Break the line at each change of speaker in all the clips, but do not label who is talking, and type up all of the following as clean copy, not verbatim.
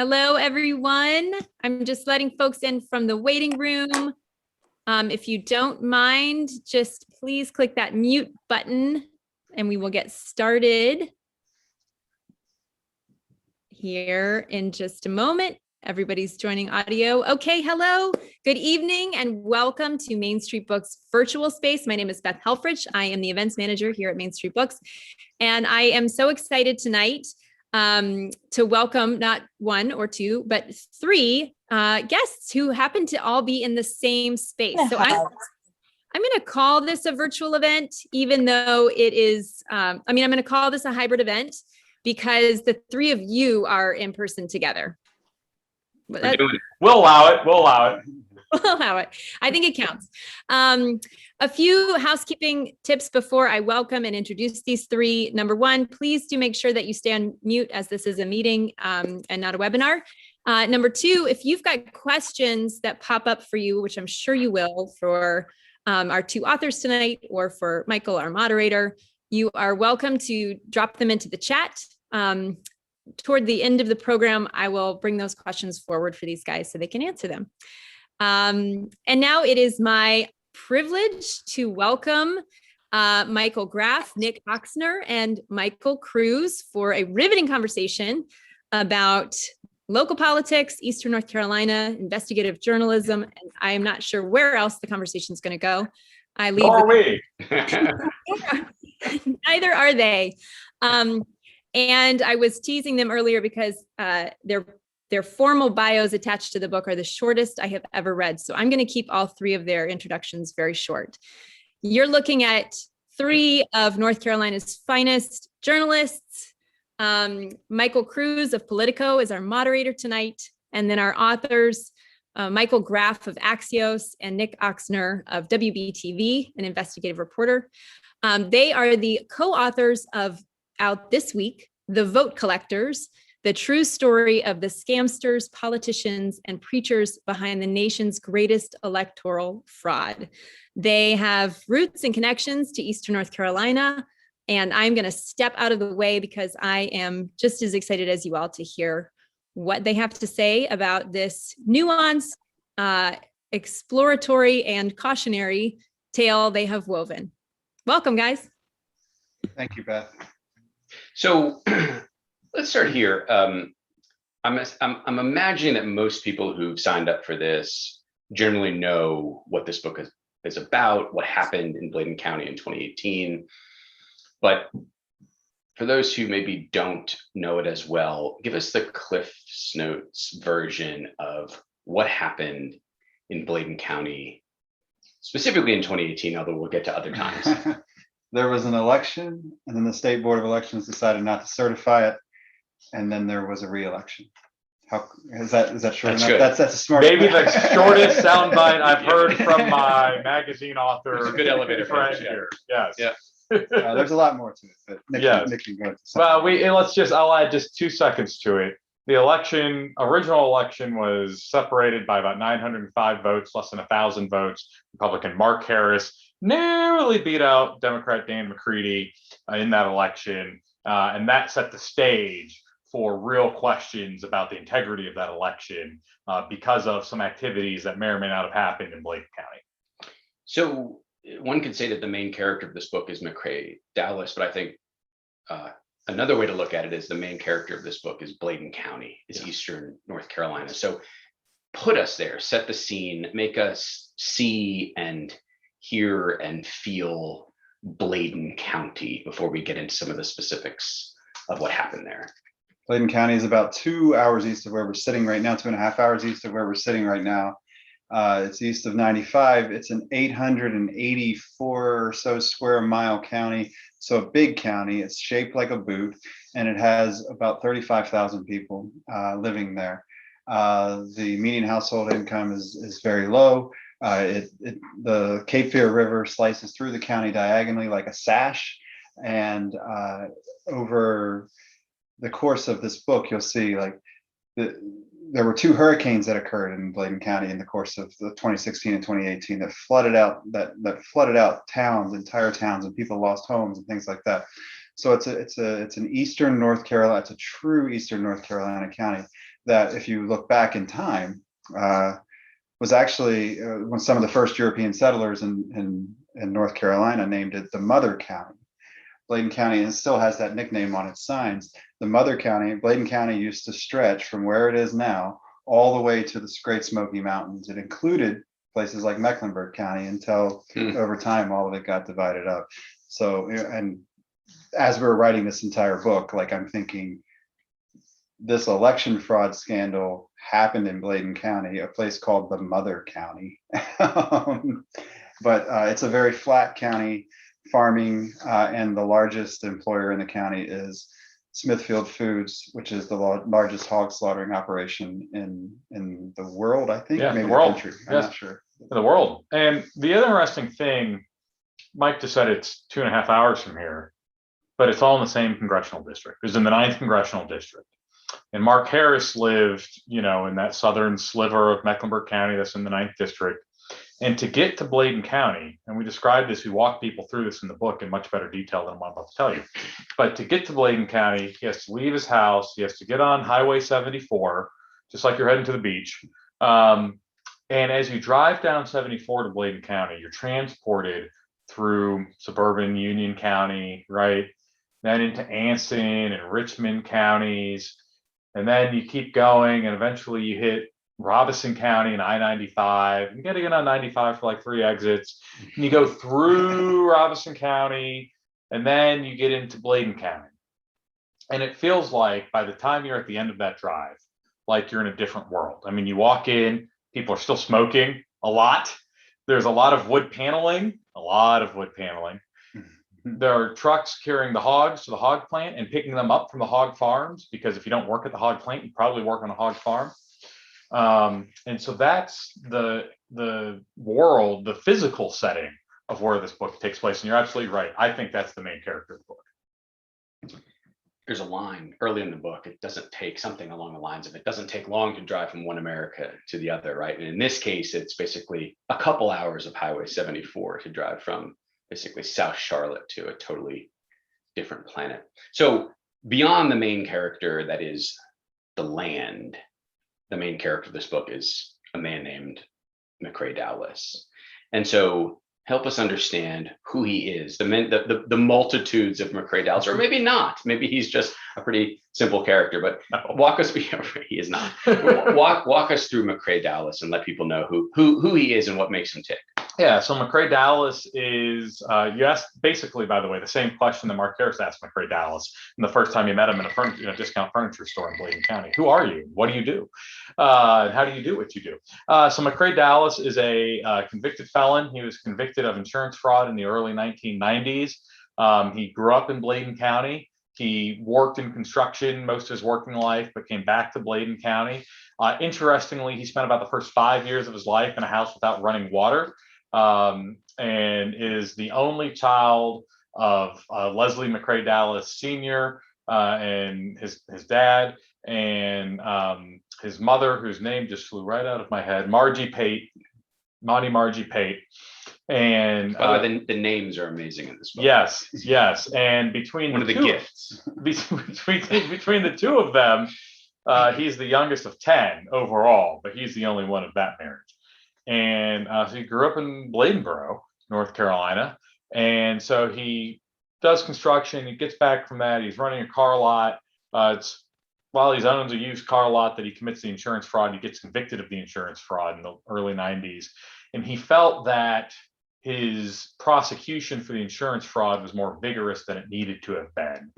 Hello, everyone. I'm just letting folks in from the waiting room. If you don't mind, just please click that mute button and we will get started here in just a moment. Everybody's joining audio. Okay, hello, good evening, and welcome to Main Street Books virtual space. My name is Beth Helfrich. I am the events manager here at Main Street Books, and I am so excited tonight to welcome not one or two, but three guests who happen to all be in the same space. So I'm going to call this a virtual event, even though it is, I'm going to call this a hybrid event because the three of you are in person together.
We'll allow it. We'll allow it.
We'll allow it. I think it counts. A few housekeeping tips before I welcome and introduce these three. Number one, please do make sure that you stay on mute as this is a meeting and not a webinar. Number two, if you've got questions that pop up for you, which I'm sure you will for our two authors tonight or for Michael, our moderator, you are welcome to drop them into the chat. Toward the end of the program, I will bring those questions forward for these guys so they can answer them. And now it is my privilege to welcome Michael Graff, NICK OCHSNER, and Michael Kruse for a riveting conversation about local politics, Eastern North Carolina, investigative journalism, and I am not sure where else the conversation is going to go. I leave.
Nor are we.
Neither are they. And I was teasing them earlier because their formal bios attached to the book are the shortest I have ever read. So I'm going to keep all three of their introductions very short. You're looking at three of North Carolina's finest journalists. Michael Kruse of Politico is our moderator tonight. And then our authors, Michael Graff of Axios and NICK OCHSNER of WBTV, an investigative reporter. They are the co-authors of out this week, The Vote Collectors, the true story of the scamsters, politicians, and preachers behind the nation's greatest electoral fraud. They have roots and connections to Eastern North Carolina, and I'm going to step out of the way because I am just as excited as you all to hear what they have to say about this nuanced, exploratory, and cautionary tale they have woven. Welcome, guys.
Thank you, Beth.
So let's start here. I'm imagining that most people who've signed up for this generally know what this book is about, what happened in Bladen County in 2018. But for those who maybe don't know it as well, give us the Cliff's Notes version of what happened in Bladen County, specifically in 2018, although we'll get to other times.
There was an election, and then the State Board of Elections decided not to certify it, and then there was a re-election. How is that short
That's
enough?
good.
That's a smart.
Maybe the shortest soundbite I've heard from my magazine author.
It's a good elevator
friend
pitch, yeah.
here. Yes.
Yeah.
There's a lot more to it, but Nick,
Yes.
Nick can go into
Well, I'll add just 2 seconds to it. The original election was separated by about 905 votes, less than 1,000 votes. Republican Mark Harris narrowly beat out Democrat Dan McCready in that election. And that set the stage for real questions about the integrity of that election because of some activities that may or may not have happened in Bladen County.
So one could say that the main character of this book is McCrae Dallas, but I think another way to look at it is the main character of this book is Bladen County, is Eastern North Carolina. So put us there, set the scene, make us see and hear and feel Bladen County before we get into some of the specifics of what happened there.
Bladen County is about 2 hours east of where we're sitting right now, 2.5 hours east of where we're sitting right now. It's east of 95. It's an 884 or so square mile county. So a big county. It's shaped like a boot, and it has about 35,000 people living there. The median household income is very low. The Cape Fear River slices through the county diagonally like a sash, and over the course of this book, you'll see there were 2 hurricanes that occurred in Bladen County in the course of the 2016 and 2018 that flooded out towns, entire towns, and people lost homes and things like that. So it's an Eastern North Carolina. It's a true Eastern North Carolina county that, if you look back in time, was actually when some of the first European settlers in North Carolina named it the Mother County. Bladen County, and still has that nickname on its signs. The Mother County, Bladen County used to stretch from where it is now all the way to the Great Smoky Mountains. It included places like Mecklenburg County until over time all of it got divided up. So, and as we're writing this entire book, like, I'm thinking this election fraud scandal happened in Bladen County, a place called the Mother County. But it's a very flat county, farming, and the largest employer in the county is Smithfield Foods, which is the largest hog slaughtering operation in the world, I think.
Yeah,
maybe
the world.
country. I'm
Yes.
not sure.
In the world. And the other interesting thing, Mike just said it's 2.5 hours from here, but it's all in the same congressional district. It was in the 9th congressional district. And Mark Harris lived, in that southern sliver of Mecklenburg County that's in the 9th district. And to get to Bladen County, and we described this, we walk people through this in the book in much better detail than I'm about to tell you. But to get to Bladen County, he has to leave his house. He has to get on Highway 74, just like you're heading to the beach. And as you drive down 74 to Bladen County, you're transported through suburban Union County, right? Then into Anson and Richmond counties. And then you keep going, and eventually you hit Robeson County and I-95. You got to get on 95 for like 3 exits. And you go through Robeson County, and then you get into Bladen County. And it feels like by the time you're at the end of that drive, like you're in a different world. I mean, you walk in, people are still smoking a lot. There's a lot of wood paneling, There are trucks carrying the hogs to the hog plant and picking them up from the hog farms, because if you don't work at the hog plant, you probably work on a hog farm. And so that's the world, the physical setting of where this book takes place. And you're absolutely right. I think that's the main character of the book.
There's a line early in the book. It doesn't take something along the lines of, it doesn't take long to drive from one America to the other, right? And in this case, it's basically a couple hours of Highway 74 to drive from basically South Charlotte to a totally different planet. So beyond the main character, that is the land, the main character of this book is a man named McCrae Dowless. And so help us understand who he is, the multitudes of McCrae Dowless, or maybe not. Maybe he's just a pretty simple character, but walk us through, he is not. Walk us through McCrae Dowless and let people know who he is and what makes him tick.
Yeah, so McCrae Dowless is, you asked basically, by the way, the same question that Mark Harris asked McCrae Dowless in the first time you met him in a discount furniture store in Bladen County. Who are you? What do you do? How do you do what you do? So McCrae Dowless is a convicted felon. He was convicted of insurance fraud in the early 1990s. He grew up in Bladen County. He worked in construction most of his working life, but came back to Bladen County. Interestingly, he spent about the first 5 years of his life in a house without running water. And is the only child of Leslie McCrae Dowless Sr. And his dad, and his mother, whose name just flew right out of my head, Margie Pate. And
by the way, the names are amazing in this book.
Yes. And between
one of the gifts
between the two of them, he's the youngest of 10 overall, but he's the only one of that marriage. And so he grew up in Bladenboro, North Carolina. And so he does construction. He gets back from that. He's running a car lot. It's while he owns a used car lot that he commits the insurance fraud. He gets convicted of the insurance fraud in the early 90s. And he felt that his prosecution for the insurance fraud was more vigorous than it needed to have been.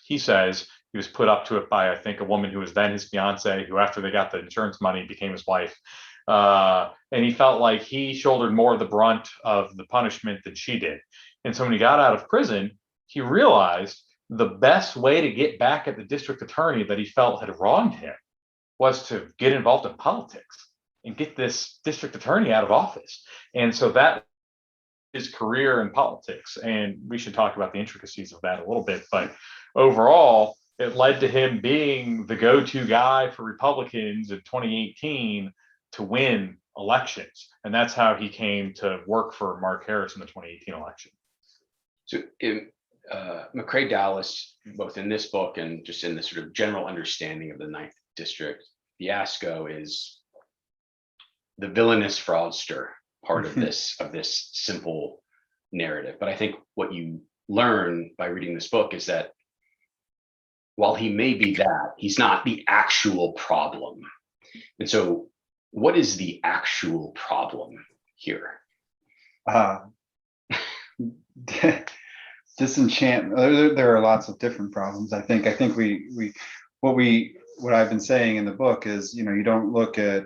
He says he was put up to it by, I think, a woman who was then his fiance, who after they got the insurance money became his wife. And he felt like he shouldered more of the brunt of the punishment than she did. And so when he got out of prison, he realized the best way to get back at the district attorney that he felt had wronged him was to get involved in politics and get this district attorney out of office. And so that is his career in politics. And we should talk about the intricacies of that a little bit. But overall, it led to him being the go-to guy for Republicans in 2018 to win elections. And that's how he came to work for Mark Harris in the 2018 election.
So McCrae Dowless, both in this book and just in the sort of general understanding of the district fiasco is the villainous fraudster part of this simple narrative. But I think what you learn by reading this book is that while he may be that, he's not the actual problem. And so what is the actual problem here?
Disenchantment. There are lots of different problems. I think what I've been saying in the book is, you don't look at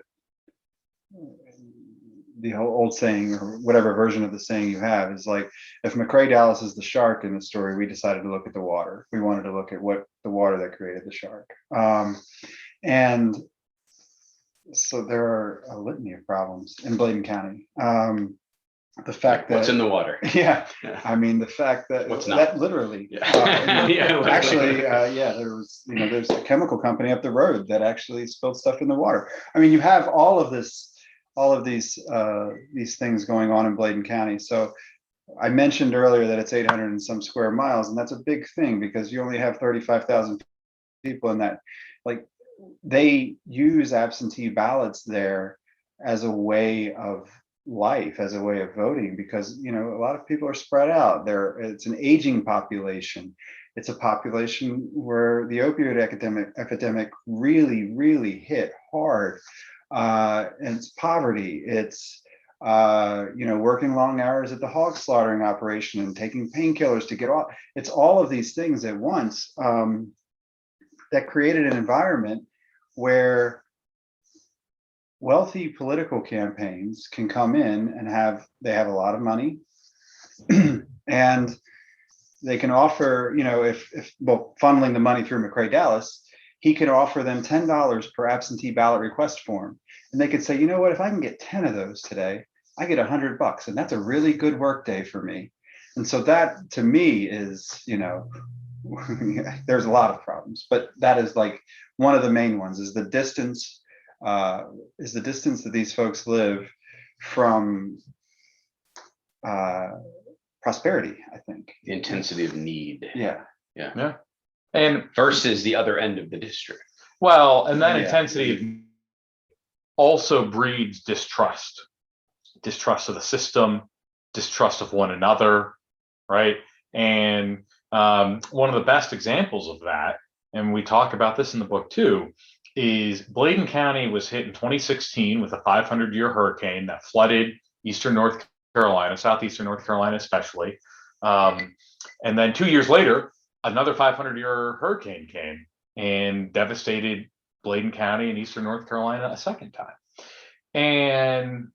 the whole old saying, or whatever version of the saying you have, is like, if McCrae Dallas is the shark in the story, we decided to look at the water. We wanted to look at what the water that created the shark. And so there are a litany of problems in Bladen County. The fact that
what's in the water?
Yeah, I mean, the fact that
What's not?
that literally,
Yeah,
actually, there's a chemical company up the road that actually spilled stuff in the water. I mean, you have all of these things going on in Bladen County. So I mentioned earlier that it's 800 and some square miles, and that's a big thing because you only have 35,000 people in that. Like, they use absentee ballots there as a way of life, as a way of voting, because a lot of people are spread out there. It's an aging population. It's a population where the opioid epidemic really hit hard. And it's poverty. It's working long hours at the hog slaughtering operation and taking painkillers to get off. It's all of these things at once that created an environment where wealthy political campaigns can come in and they have a lot of money and they can offer, funneling the money through McCrae Dallas, he could offer them $10 per absentee ballot request form. And they could say, you know what, if I can get 10 of those today, I get $100, and that's a really good work day for me. And so that, to me, is, there's a lot of problems, but that is like one of the main ones, is the distance that these folks live from prosperity, I think.
The intensity of need.
Yeah.
And
versus the other end of the district.
Well, and that intensity also breeds distrust of the system, distrust of one another, right? And one of the best examples of that, and we talk about this in the book too, is Bladen County was hit in 2016 with a 500-year hurricane that flooded eastern North Carolina, southeastern North Carolina especially. And then 2 years later, another 500-year hurricane came and devastated Bladen County in eastern North Carolina a second time. And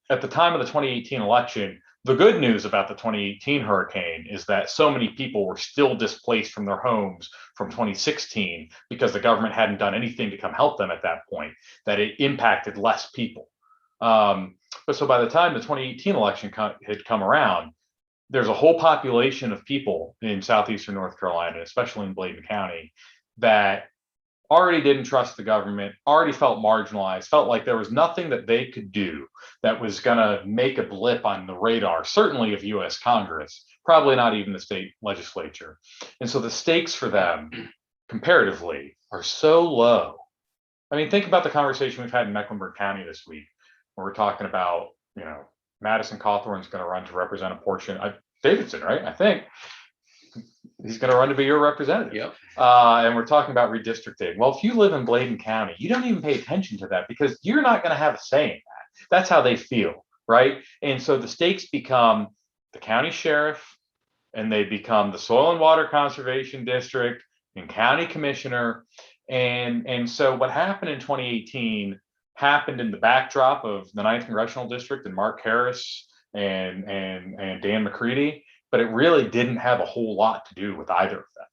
at the time of the 2018 election, the good news about the 2018 hurricane is that so many people were still displaced from their homes from 2016 because the government hadn't done anything to come help them at that point, that it impacted less people. But so by the time the 2018 election had come around, there's a whole population of people in southeastern North Carolina, especially in Bladen County, that already didn't trust the government, already felt marginalized, felt like there was nothing that they could do that was going to make a blip on the radar, certainly of US Congress, probably not even the state legislature. And so the stakes for them, comparatively, are so low. I mean, think about the conversation we've had in Mecklenburg County this week, where we're talking about, Madison Cawthorn's going to run to represent a portion, Davidson, right? I think. He's going to run to be your representative.
Yep.
And we're talking about redistricting. Well, if you live in Bladen County, you don't even pay attention to that because you're not going to have a say in that. That's how they feel, right? And so the stakes become the county sheriff, and they become the soil and water conservation district and county commissioner. And so what happened in 2018 happened in the backdrop of the 9th Congressional District and Mark Harris and Dan McCready. But it really didn't have a whole lot to do with either of them.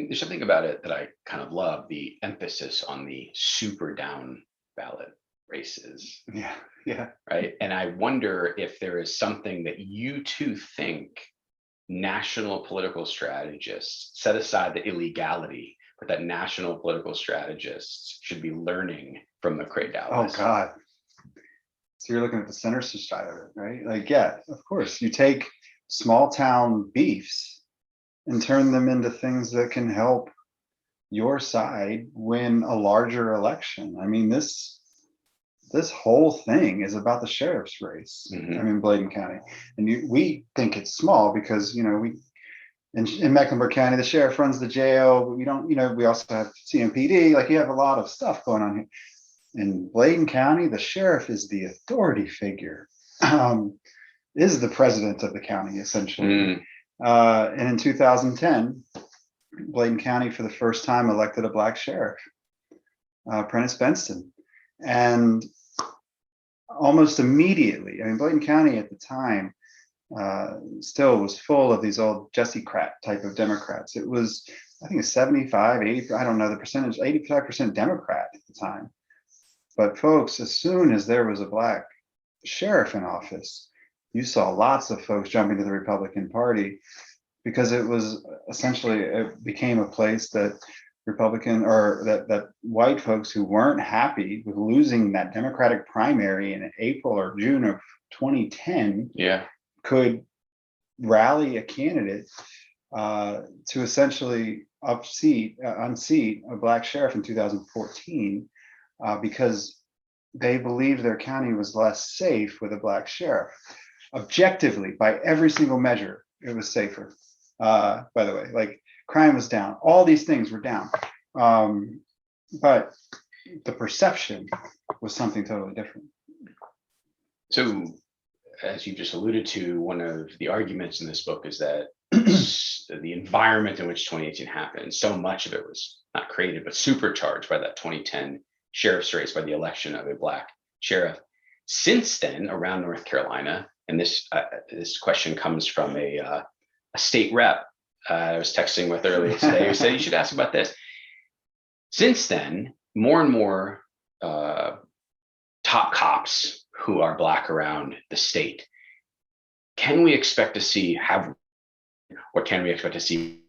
There's something about it that I kind of love, the emphasis on the super down ballot races.
Yeah.
Right. And I wonder if there is something that you two think national political strategists, set aside the illegality, but that national political strategists should be learning from McCrae Dallas.
Oh, God. So you're looking at the center side of it, right? Like, yeah, of course. You take small town beefs and turn them into things that can help your side win a larger election. I mean, this whole thing is about the sheriff's race.
Mhm.
I mean, Bladen County, and we think it's small because, we in Mecklenburg County, the sheriff runs the jail, but we don't, we also have CMPD. Like, you have a lot of stuff going on here. In Bladen County, the sheriff is the authority figure, is the president of the county, essentially. And in 2010, Bladen County, for the first time, elected a black sheriff, Prentice Benston. And almost immediately, I mean, Bladen County at the time still was full of these old Jesse Crat type of Democrats. It was, I think, 75, 80, I don't know the percentage, 85% Democrat at the time. But folks, as soon as there was a black sheriff in office, you saw lots of folks jumping to the Republican Party, because it was essentially, it became a place that that white folks who weren't happy with losing that Democratic primary in April or June of 2010 could rally a candidate to essentially unseat a black sheriff in 2014 because they believed their county was less safe with a black sheriff. Objectively, by every single measure, it was safer. By the way, like, crime was down, all these things were down, but the perception was something totally different.
So, as you just alluded to, one of the arguments in this book is that the environment in which 2018 happened, so much of it was not created, but supercharged by that 2010 sheriff's race, by the election of a black sheriff. Since then, around North Carolina, and this question comes from a state rep I was texting with earlier today, who said, you should ask about this. Since then, more and more top cops who are black around the state, can we expect to see can we expect to see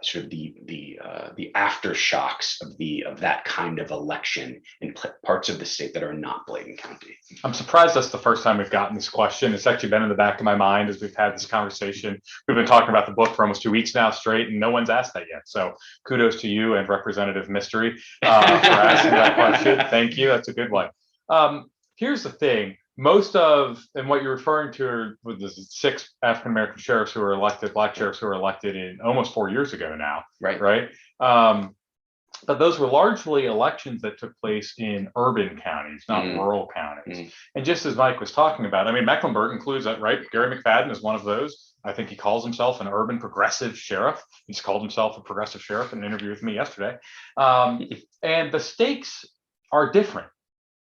sort of the aftershocks of that kind of election in parts of the state that are not Bladen County?
I'm surprised that's the first time we've gotten this question. It's actually been in the back of my mind as we've had this conversation. We've been talking about the book for almost 2 weeks now straight, and no one's asked that yet. So kudos to you and Representative Mystery for asking that question. Thank you. That's a good one. Here's the thing. Most of, and what you're referring to with the 6 African-American sheriffs who were elected, black sheriffs who were elected in almost 4 years ago now. Right. But those were largely elections that took place in urban counties, not rural counties. And just as Mike was talking about, I mean, Mecklenburg includes that, right? Gary McFadden is one of those. I think he calls himself an urban progressive sheriff. He's called himself a progressive sheriff in an interview with me yesterday. And the stakes are different.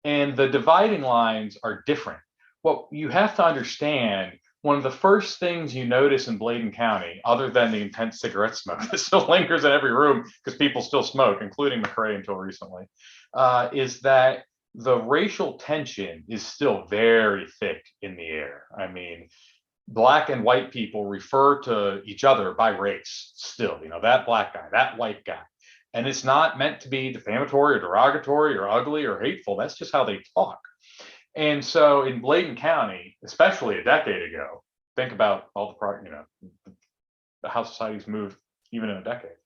And the dividing lines are different. What you have to understand, one of the first things you notice in Bladen County, other than the intense cigarette smoke that still lingers in every room because people still smoke, including McRae until recently, is that the racial tension is still very thick in the air. I mean, black and white people refer to each other by race still, that black guy, that white guy. And it's not meant to be defamatory or derogatory or ugly or hateful. That's just how they talk. And so in Bladen County, especially a decade ago, think about all how society's moved even in a decade.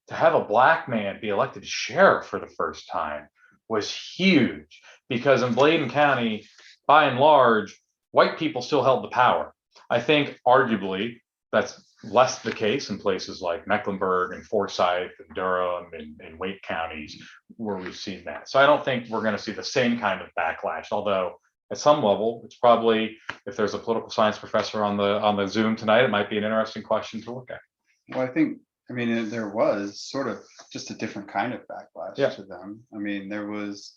To have a black man be elected sheriff for the first time was huge, because in Bladen County, by and large, white people still held the power. I think arguably that's less the case in places like Mecklenburg and Forsyth and Durham and Wake counties where we've seen that. So I don't think we're going to see the same kind of backlash, although at some level, it's probably, if there's a political science professor on the Zoom tonight, it might be an interesting question to look at.
Well, I mean, there was sort of just a different kind of backlash to them. I mean, there was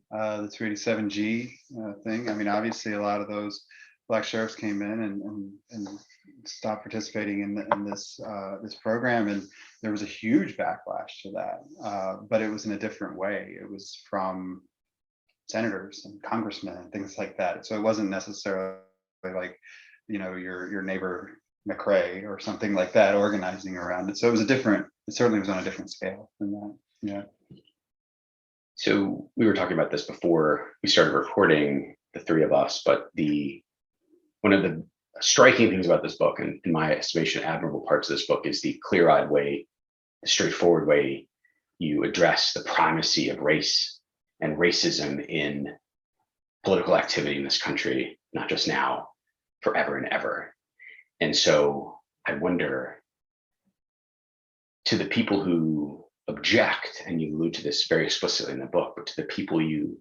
the 287G thing. I mean, obviously a lot of those black sheriffs came in and stopped participating in this program, and there was a huge backlash to that. But it was in a different way. It was from senators and congressmen and things like that. So it wasn't necessarily like, your neighbor McRae or something like that organizing around it. So it certainly was on a different scale than that. Yeah.
So we were talking about this before we started recording, the three of us, but one of the striking things about this book, and in my estimation, admirable parts of this book, is the clear-eyed way straightforward way you address the primacy of race and racism in political activity in this country, not just now, forever and ever. And so I wonder, to the people who object, and you allude to this very explicitly in the book, but to the people who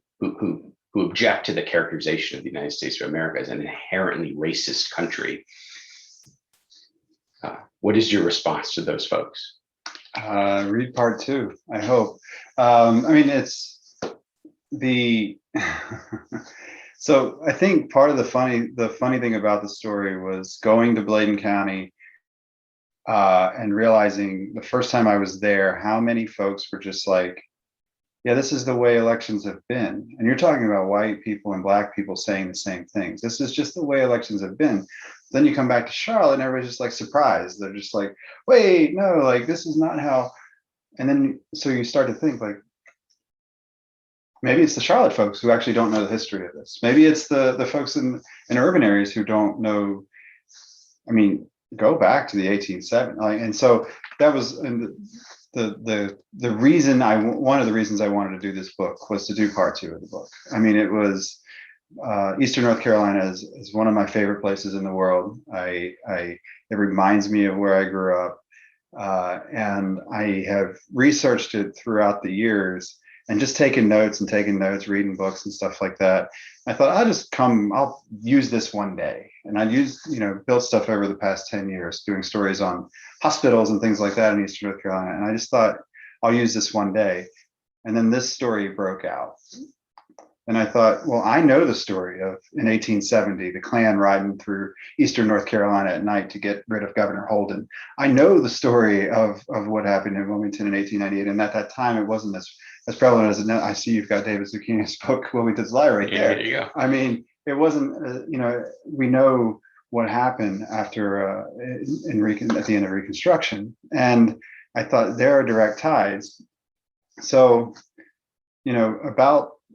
object to the characterization of the United States of America as an inherently racist country, what is your response to those folks?
Read part 2, I hope. I mean, it's the so I think part of the funny thing about the story was going to Bladen County and realizing the first time I was there how many folks were just like, yeah, this is the way elections have been. And you're talking about white people and black people saying the same things. This is just the way elections have been. Then you come back to Charlotte and everybody's just like surprised. They're just like, wait, no, like this is not how. And then so you start to think like, maybe it's the Charlotte folks who actually don't know the history of this. Maybe it's the folks in urban areas who don't know. I mean, go back to the 1870s. And so that was the reason one of the reasons I wanted to do this book was to do part 2 of the book. I mean, it was Eastern North Carolina is one of my favorite places in the world. It reminds me of where I grew up, and I have researched it throughout the years and just taking notes, reading books and stuff like that. I thought I'll use this one day. And I built stuff over the past 10 years, doing stories on hospitals and things like that in Eastern North Carolina. And I just thought I'll use this one day. And then this story broke out. And I thought, well, I know the story of in 1870, the Klan riding through Eastern North Carolina at night to get rid of Governor Holden. I know the story of what happened in Wilmington in 1898. And at that time, it wasn't as prevalent as it now. I see you've got David Zucchini's book, Wilmington's Lie, right there.
There you go.
I mean, it wasn't, we know what happened after at the end of Reconstruction. And I thought there are direct ties. So,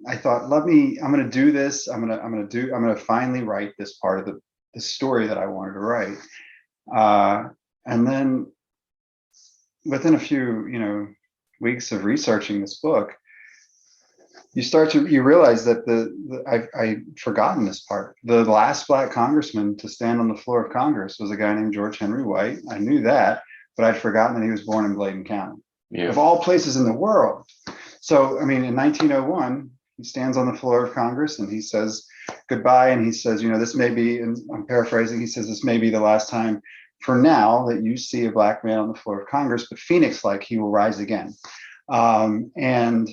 I thought, I'm going to do this. I'm going to finally write this part of the story that I wanted to write. And then within a few, weeks of researching this book, you realize that I'd forgotten this part. The last black congressman to stand on the floor of Congress was a guy named George Henry White. I knew that, but I'd forgotten that he was born in Bladen County, of all places in the world. So, I mean, in 1901, he stands on the floor of Congress and he says goodbye. And he says, this may be, and I'm paraphrasing, he says, this may be the last time for now that you see a black man on the floor of Congress, but Phoenix-like, he will rise again. And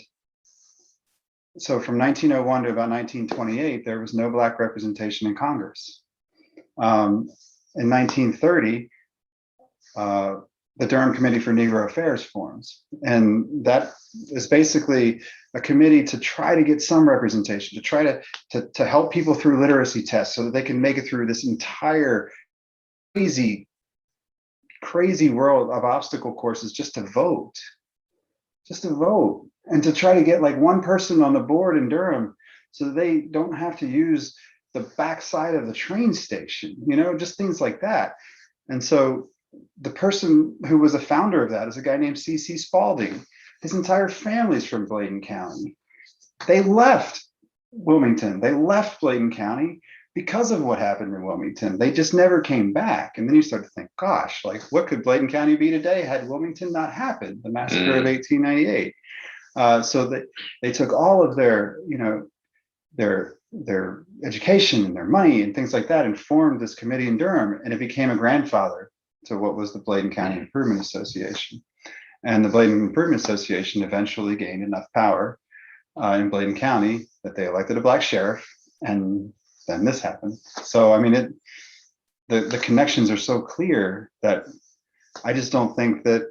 so from 1901 to about 1928, there was no black representation in Congress. In 1930, the Durham Committee for Negro Affairs forms. And that is basically a committee to try to get some representation, to try to help people through literacy tests so that they can make it through this entire crazy world of obstacle courses just to vote. And to try to get like one person on the board in Durham so that they don't have to use the backside of the train station, just things like that. And so the person who was a founder of that is a guy named C.C. Spalding. His entire family's from Bladen County. They left Wilmington. They left Bladen County because of what happened in Wilmington. They just never came back. And then you start to think, gosh, like what could Bladen County be today had Wilmington not happened, the massacre of 1898? So they took all of their education and their money and things like that and formed this committee in Durham, and it became a grandfather to what was the Bladen County Improvement Association. And the Bladen Improvement Association eventually gained enough power in Bladen County that they elected a black sheriff, and then this happened. So, I mean, the connections are so clear that I just don't think that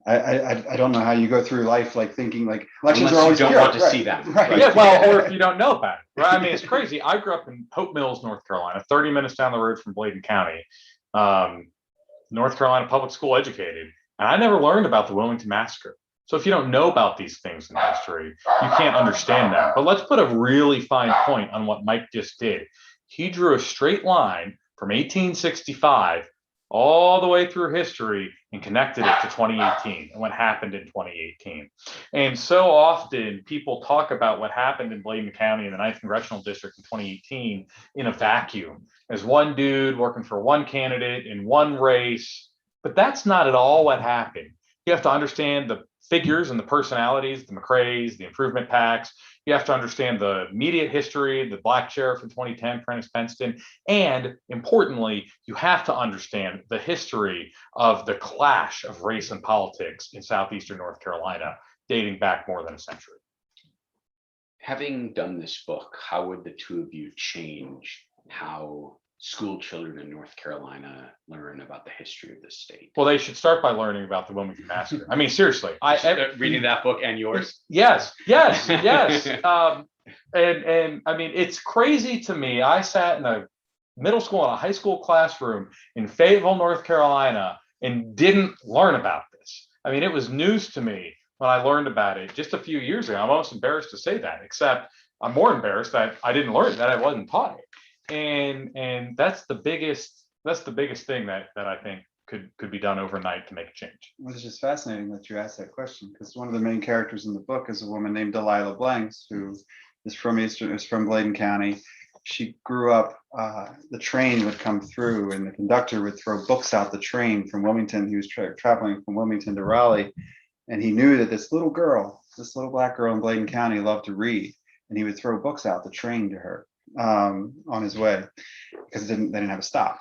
I don't know how you go through life like thinking like elections are always
you don't
pure.
want to see them.
Right.
Yeah, well, or if you don't know about it, right? I mean, it's crazy. I grew up in Hope Mills, North Carolina, 30 minutes down the road from Bladen County, North Carolina public school educated, and I never learned about the Wilmington Massacre. So if you don't know about these things in history, you can't understand them. But let's put a really fine point on what Mike just did. He drew a straight line from 1865 all the way through history and connected it to 2018 and what happened in 2018. And so often people talk about what happened in Bladen County in the 9th Congressional District in 2018 in a vacuum, as one dude working for one candidate in one race. But that's not at all what happened. You have to understand the figures and the personalities, the McRaes, the improvement PACs. You have to understand the immediate history, the black sheriff in 2010, Prentice Penston. And importantly, you have to understand the history of the clash of race and politics in southeastern North Carolina, dating back more than a century.
Having done this book, how would the two of you change how school children in North Carolina learn about the history of the state?
Well, they should start by learning about the Wilmington Massacre. I mean, seriously,
Reading that book and yours.
Yes. And I mean, it's crazy to me. I sat in a middle school and a high school classroom in Fayetteville, North Carolina, and didn't learn about this. I mean, it was news to me when I learned about it just a few years ago. I'm almost embarrassed to say that, except I'm more embarrassed that I didn't learn it, that I wasn't taught it. And that's the biggest thing that I think could be done overnight to make a change.
Well, it's just fascinating that you asked that question, because one of the main characters in the book is a woman named Delilah Blanks, who is from Bladen County. She grew up, the train would come through and the conductor would throw books out the train from Wilmington. He was traveling from Wilmington to Raleigh, and he knew that this little black girl in Bladen County loved to read, and he would throw books out the train to her on his way, because they didn't have a stop.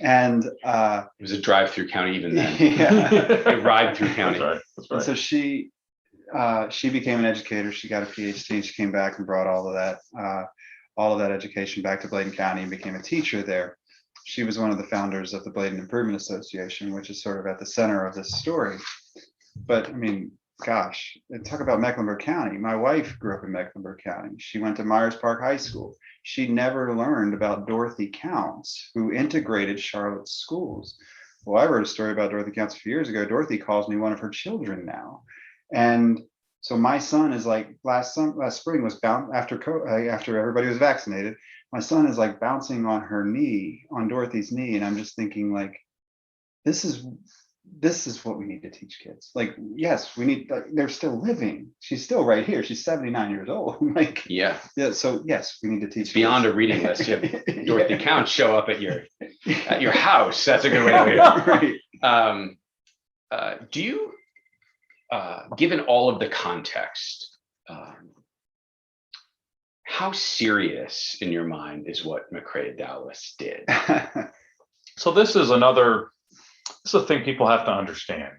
And
it was a drive-through county even then.
Yeah.
A ride-through county.
That's right.
And so she became an educator. She got a PhD. She came back and brought all of that education back to Bladen County and became a teacher there. She was one of the founders of the Bladen Improvement Association, which is sort of at the center of this story. But I mean, gosh, talk about Mecklenburg County. My wife grew up in Mecklenburg County. She went to Myers Park High School. She never learned about Dorothy Counts, who integrated Charlotte's schools. Well, I wrote a story about Dorothy Counts a few years ago. Dorothy calls me one of her children now. And so my son is like, last spring was after everybody was vaccinated, my son is like bouncing on Dorothy's knee. And I'm just thinking, like, this is what we need to teach kids. Like, yes, we need, like, they're still living. She's still right here. She's 79 years old. Like, yeah. So yes, we need to teach
beyond
kids.
A reading list. You have Dorothy Counts show up at your house. That's a good way to put it. Right. Do you, given all of the context, how serious in your mind is what McCrae Dowless did?
So this is a thing people have to understand.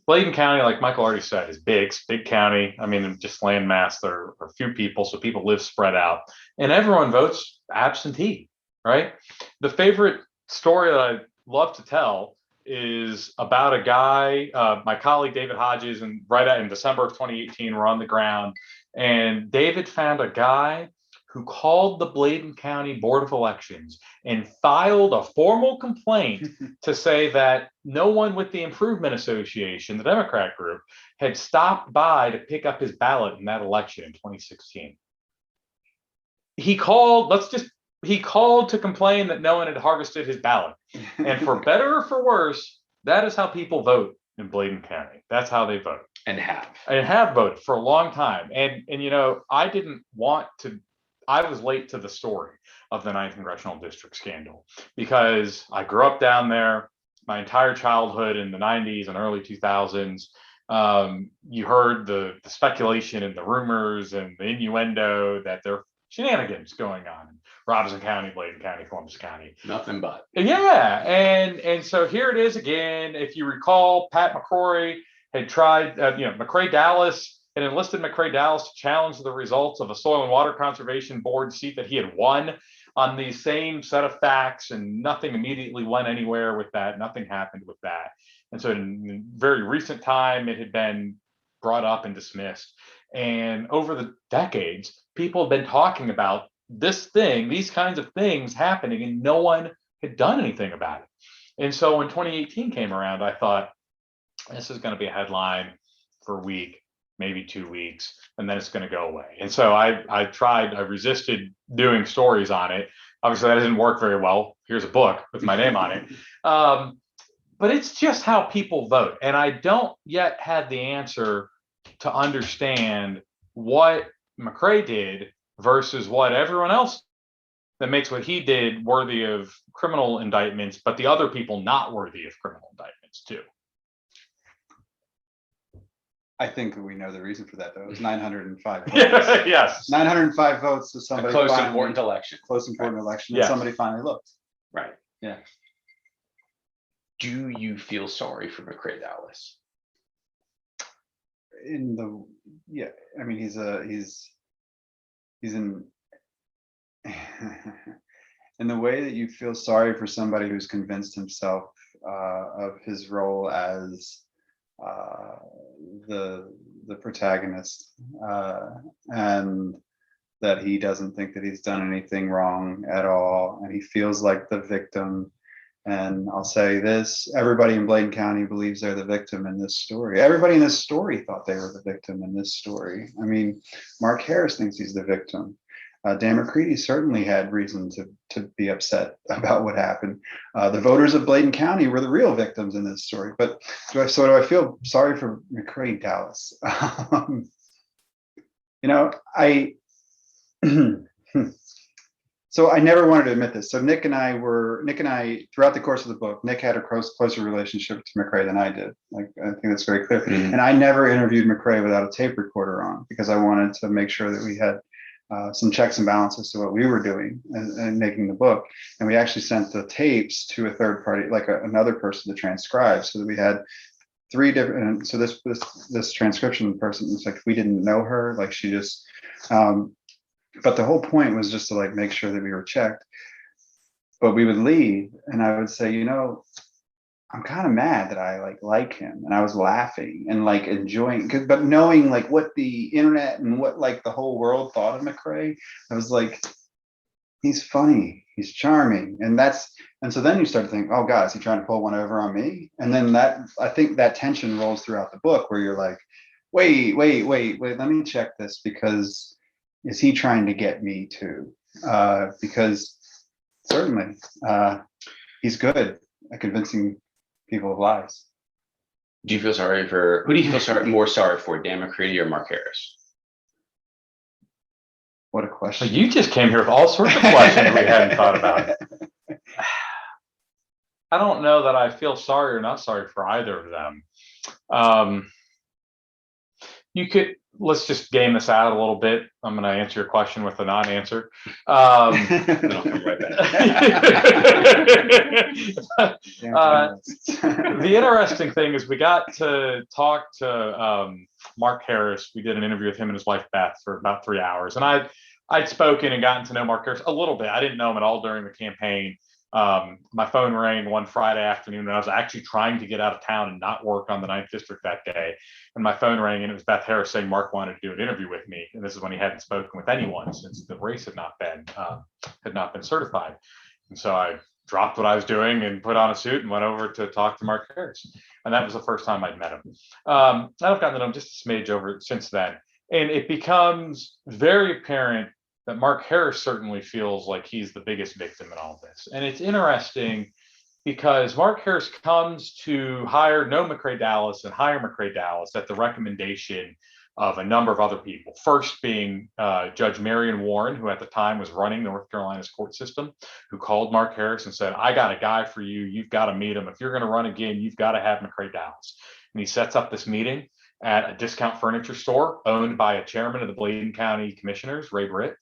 Bladen County, like Michael already said, is big. It's a big county. I mean, just land mass, there are few people, so people live spread out, and everyone votes absentee, right? The favorite story that I love to tell is about a guy, my colleague David Hodges, and in December of 2018, we're on the ground, and David found a guy who called the Bladen County Board of Elections and filed a formal complaint to say that no one with the Improvement Association, the Democrat group, had stopped by to pick up his ballot in that election in 2016. He called to complain that no one had harvested his ballot. And for better or for worse, that is how people vote in Bladen County. That's how they vote.
And have
voted for a long time. And you know, I was late to the story of the 9th Congressional District scandal because I grew up down there my entire childhood in the 90s and early 2000s. You heard the speculation and the rumors and the innuendo that there are shenanigans going on in Robeson County, Bladen County, Columbus County.
Nothing but.
Yeah. And so here it is again. If you recall, Pat McCrory had tried, McCrae Dowless had enlisted McCrae Dowless to challenge the results of a Soil and Water Conservation Board seat that he had won on the same set of facts, and nothing immediately went anywhere with that. Nothing happened with that. And so in very recent time, it had been brought up and dismissed. And over the decades, people have been talking about these kinds of things happening, and no one had done anything about it. And so when 2018 came around, I thought, this is going to be a headline for a week, maybe 2 weeks, and then it's going to go away. And so I resisted doing stories on it. Obviously that didn't work very well. here's a book with my name on it. But it's just how people vote. And I don't yet have the answer to understand what McRae did versus what everyone else that makes what he did worthy of criminal indictments, but the other people not worthy of criminal indictments too.
I think we know the reason for that, though. It was 905 votes.
Yes.
905 votes to
A
somebody
close,
finally,
important election.
close important election,
Yes.
and somebody finally looked.
Right.
Yeah.
Do you feel sorry for McRae Dowless?
Yeah, I mean, he's in in the way that you feel sorry for somebody who's convinced himself of his role as the protagonist, and that he doesn't think that he's done anything wrong at all, and he feels like the victim. And I'll say this, everybody in Bladen County believes they're the victim in this story. Everybody in this story thought they were the victim in this story. I mean, Mark Harris thinks he's the victim. Dan McCready certainly had reason to be upset about what happened. The voters of Bladen County were the real victims in this story. But do I feel sorry for McRae Dowless? So I never wanted to admit this. So Nick and I, throughout the course of the book, Nick had a closer relationship to McRae than I did. Like, I think that's very clear.
Mhm.
And I never interviewed McRae without a tape recorder on, because I wanted to make sure that we had some checks and balances to what we were doing and making the book. And we actually sent the tapes to a third party, like another person to transcribe, so that we had 3 different. And so this transcription person, it's like, we didn't know her, like she just. But the whole point was just to like make sure that we were checked. But we would leave, and I would say, I'm kind of mad that I like him, and I was laughing and like enjoying, but knowing like what the internet and what like the whole world thought of McRae, I was like, he's funny, he's charming, and so then you start to think, oh God, is he trying to pull one over on me? And then I think that tension rolls throughout the book, where you're like, wait, let me check this, because is he trying to get me too? Because certainly he's good at convincing people of lies.
Do you feel sorry who do you feel more sorry for, Dan McCready or Mark Harris?
What a question.
You just came here with all sorts of questions we hadn't thought about. I don't know that I feel sorry or not sorry for either of them. Let's just game this out a little bit. I'm going to answer your question with a non-answer.
Then I'll come right back.
The interesting thing is we got to talk to Mark Harris. We did an interview with him and his wife Beth for about 3 hours, and I'd spoken and gotten to know Mark Harris a little bit. I didn't know him at all during the campaign. My phone rang one Friday afternoon when I was actually trying to get out of town and not work on the 9th District that day. And my phone rang, and it was Beth Harris saying Mark wanted to do an interview with me. And this is when he hadn't spoken with anyone since the race had not been certified. And so I dropped what I was doing and put on a suit and went over to talk to Mark Harris. And that was the first time I'd met him. I've gotten to know him just a smidge over since then. And it becomes very apparent that Mark Harris certainly feels like he's the biggest victim in all of this. And it's interesting because Mark Harris comes to hire McRae Dowless and hire McRae Dowless at the recommendation of a number of other people. First being Judge Marion Warren, who at the time was running North Carolina's court system, who called Mark Harris and said, I got a guy for you. You've got to meet him. If you're going to run again, you've got to have McRae Dowless. And he sets up this meeting at a discount furniture store owned by a chairman of the Bladen County Commissioners, Ray Britt.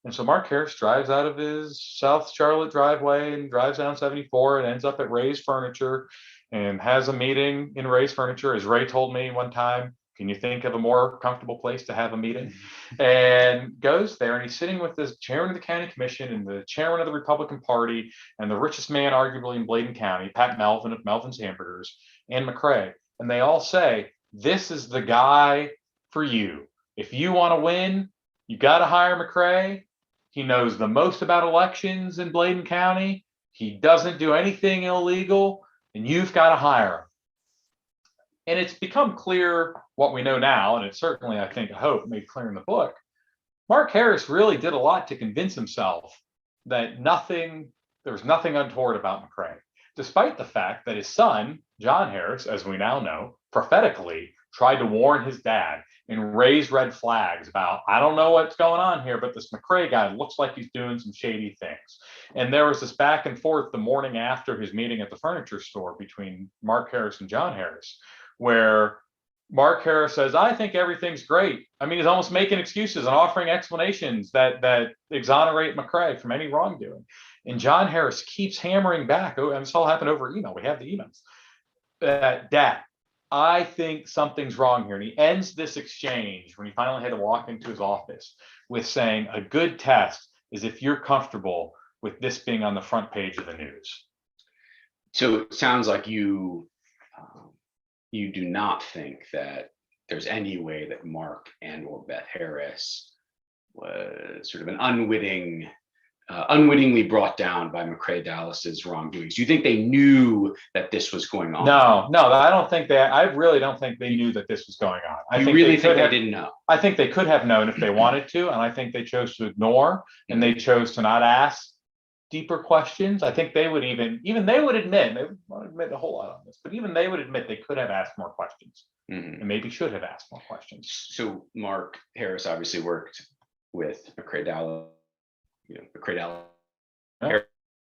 And so Mark Harris drives out of his South Charlotte driveway and drives down 74 and ends up at Ray's Furniture and has a meeting in Ray's Furniture. As Ray told me one time, can you think of a more comfortable place to have a meeting? And goes there, and he's sitting with the chairman of the county commission and the chairman of the Republican Party and the richest man arguably in Bladen County, Pat Melvin of Melvin's Hamburgers, and McRae. And they all say, this is the guy for you. If you want to win, you got to hire McRae. He knows the most about elections in Bladen County. He doesn't do anything illegal, and you've got to hire him. And it's become clear what we know now, and it's certainly, I think, I hope, made clear in the book. Mark Harris really did a lot to convince himself that nothing there was nothing untoward about McCrae, despite the fact that his son, John Harris, as we now know, prophetically tried to warn his dad and raise red flags about, I don't know what's going on here, but this McCrae guy looks like he's doing some shady things. And there was this back and forth the morning after his meeting at the furniture store between Mark Harris and John Harris, where Mark Harris says, I think everything's great. I mean, he's almost making excuses and offering explanations that exonerate McCrae from any wrongdoing. And John Harris keeps hammering back. Oh, and this all happened over email. We have the emails. Dad, I think something's wrong here. And he ends this exchange when he finally had to walk into his office with saying, a good test is if you're comfortable with this being on the front page of the news.
So it sounds like you do not think that there's any way that Mark and or Beth Harris was sort of an unwittingly brought down by McCrae Dallas's wrongdoings. Do you think they knew that this was going on?
No, I don't think I really don't think they knew that this was going on. I
think they didn't know? I
think they could have known if they wanted to, and I think they chose to ignore, and they chose to not ask deeper questions. I think they would even they would admit, they won't admit a whole lot on this, but even they would admit they could have asked more questions, and maybe should have asked more questions.
So Mark Harris obviously worked with McCrae Dallas.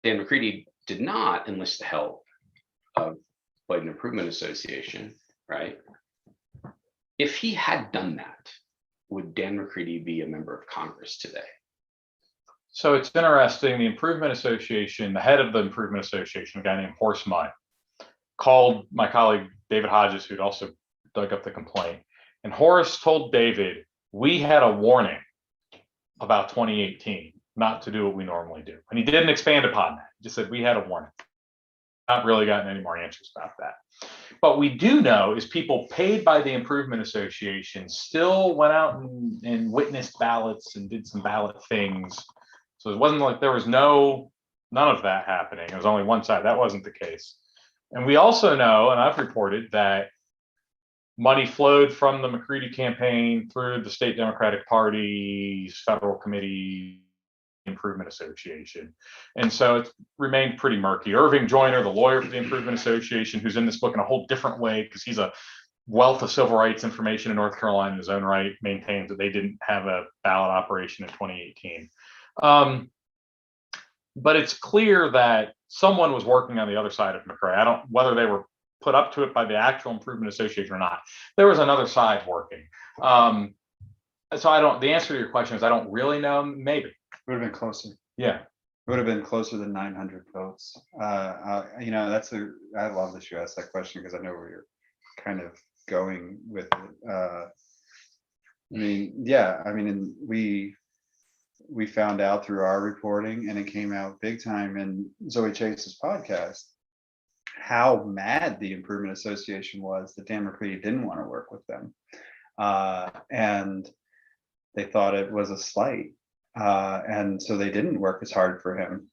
Dan McCready did not enlist the help of Bladen Improvement Association, right? If he had done that, would Dan McCready be a member of Congress today?
So it's interesting. The Improvement Association, the head of the Improvement Association, a guy named Horace Mudd, called my colleague David Hodges, who'd also dug up the complaint. And Horace told David, we had a warning about 2018. Not to do what we normally do. And he didn't expand upon that. He just said, we had a warning. Not really gotten any more answers about that. But we do know is people paid by the Improvement Association still went out and witnessed ballots and did some ballot things. So it wasn't like there was none of that happening. It was only one side. That wasn't the case. And we also know, and I've reported, that money flowed from the McCready campaign through the state Democratic Party's federal committee, Improvement Association. And so it's remained pretty murky. Irving Joyner, the lawyer for the Improvement Association, who's in this book in a whole different way because he's a wealth of civil rights information in North Carolina in his own right, maintains that they didn't have a ballot operation in 2018. But it's clear that someone was working on the other side of McCrae. Whether they were put up to it by the actual Improvement Association or not, there was another side working. So the answer to your question is I don't really know. Maybe.
Would have been closer.
Yeah.
It would have been closer than 900 votes. I love that you asked that question because I know where you're kind of going with it. And we found out through our reporting, and it came out big time in Zoe Chase's podcast, how mad the Improvement Association was that Dan McCready didn't want to work with them. And they thought it was a slight. And so they didn't work as hard for him.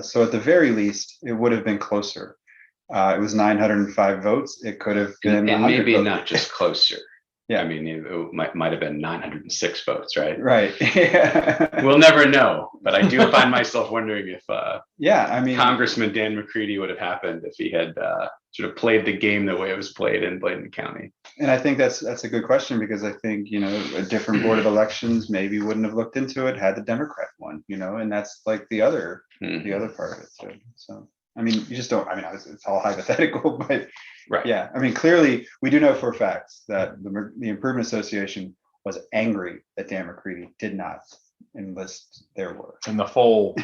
So at the very least, it would have been closer. It was 905 votes. It could have been,
and maybe
votes.
Not just closer.
Yeah,
I mean, it might have been 906 votes, right?
Right. Yeah.
We'll never know, but I do find myself wondering if Congressman Dan McCready would have happened if he had sort of played the game the way it was played in Bladen County.
And I think that's a good question, because I think, a different board of elections maybe wouldn't have looked into it had the Democrat won, and that's like the other part of it too. So you just don't. It's all hypothetical, but
right.
Yeah, clearly we do know for a fact that the Improvement Association was angry that Dan McCready did not enlist their work
in the full